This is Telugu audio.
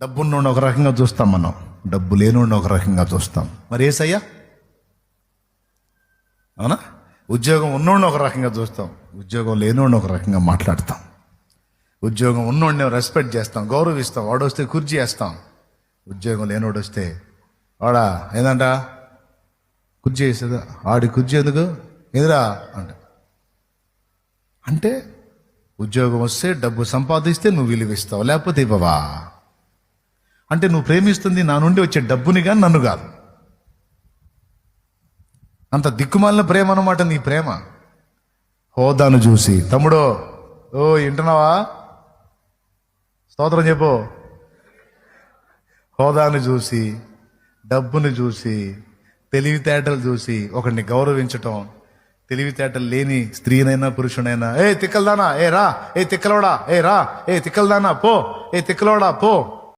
డబ్బున్నోడిని ఒక రకంగా చూస్తాం, మనం డబ్బు లేనోడిని ఒక రకంగా చూస్తాం. మరి ఏసయ్యా? అవునా? ఉద్యోగం ఉన్నోడిని ఒక రకంగా చూస్తాం, ఉద్యోగం లేనోడిని ఒక రకంగా మాట్లాడతాం. ఉద్యోగం ఉన్నోడిని రెస్పెక్ట్ చేస్తాం, గౌరవిస్తాం. వాడు వస్తే కుర్చీ వేస్తాం. ఉద్యోగం లేనోడు వస్తే వాడా ఏదంట కుర్చీ వేసేదా, ఆడి కుర్చీ ఎందుకు ఎదురా అంటే ఉద్యోగం వస్తే డబ్బు సంపాదిస్తే నువ్వు విలువిస్తావు, లేకపోతే ఇవ్వవా? అంటే నువ్వు ప్రేమిస్తుంది నా నుండి వచ్చే డబ్బుని కానీ నన్ను కాదు. అంత దిక్కుమాలిన ప్రేమ అన్నమాట నీ ప్రేమ. హోదాను చూసి, తమ్ముడో ఓ వింటున్నావా, స్తోత్రం చెప్పు. హోదాను చూసి, డబ్బును చూసి, తెలివితేటలు చూసి ఒకరిని గౌరవించటం. తెలివితేటలు లేని స్త్రీనైనా పురుషునైనా, ఏ తిక్కలదానా, ఏ రా, ఏ తిక్కలోడా, ఏ రా, ఏ తిక్కలదానా పో, ఏ తిక్కలోడా పో